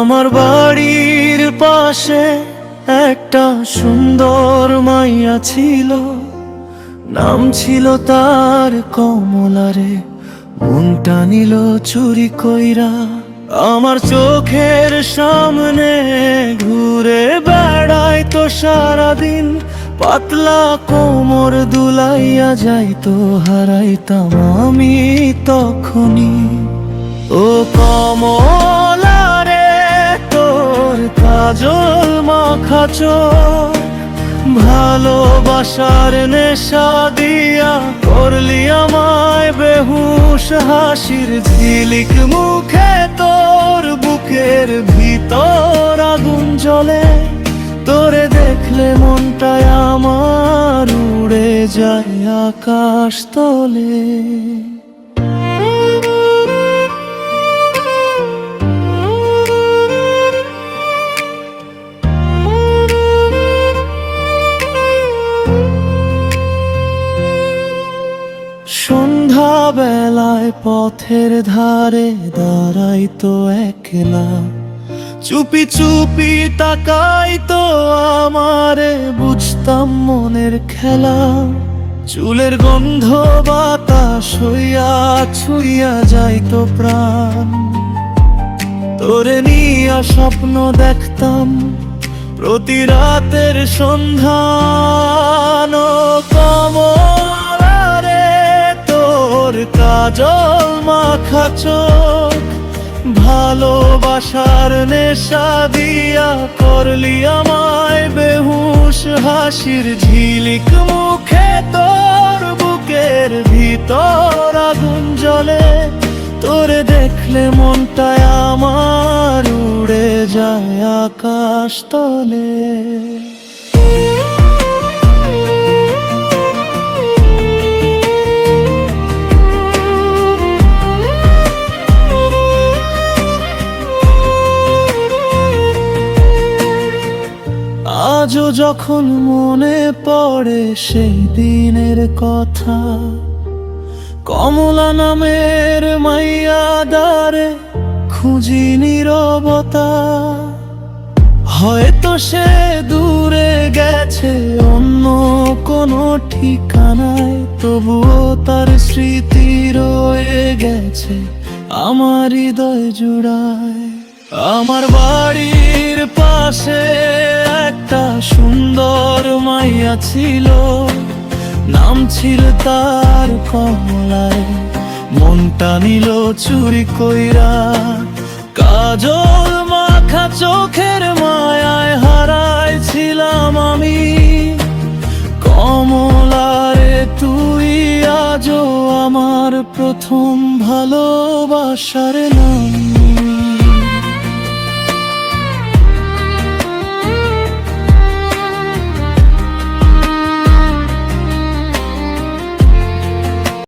আমার বাড়ির পাশে একটা সুন্দর মাইয়া ছিল, নাম ছিল তার কমলারে, মনটা নিল চুরি কইরা। আমার চোখের সামনে ঘুরে বেড়াইতো সারাদিন, পাতলা কোমর দুলাইয়া যাইতো, হারাইতাম আমি তখনই। ও কমলা রে, তোর কাজল মাখা চোখ, ভালোবাসার নেশা দিয়া করলি আমায় বেহুশ। হাসির ঝিলিক মুখে তোর বুকের ভিতর আগুন জ্বলে, তোরে দেখলে মনটায় আমার উড়ে যায় আকাশ তলে। সন্ধ্যা বেলায় পথের ধারে দাঁড়াইতো একলা, চুপি চুপি তাকাইতো আমারে, বুঝতাম মনের খেলা। চুলের গন্ধ বাতাস হইয়া ছুঁইয়া যাইতো প্রাণ, তোরে নিয়া স্বপ্ন দেখতাম প্রতি রাতের সন্ধান। কমলা রে, তোর কাজল মাখা চোখ, ভালোবাসার নেশা দিয়া করলি আমায় বেহুশ। হাসির ঝিলিক মুখে তোর বুকের ভিতর আগুন জ্বলে, তোরে দেখলে মনটায় আমার উড়ে যায় আকাশ তলে। আজও যখন মনে পড়ে সেই দিনের কথা, কমলা নামের মাইয়া দারে খুঁজি নীরবতা। হয়তো সে দূরে গেছে অন্য কোনো ঠিকানায়, তবুও তার স্মৃতি রয়ে গেছে আমার হৃদয় জুড়ায়। আমার বাড়ির পাশে একটা সুন্দর মাইয়া ছিল, নাম ছিল তার কমলায়, মনটা নিল চুরি কইরা। কাজল মাখা চোখের মায়ায় হারাইছিলাম আমি। কমলা রে, তুই আজও আমার প্রথম ভালোবাসার নাম।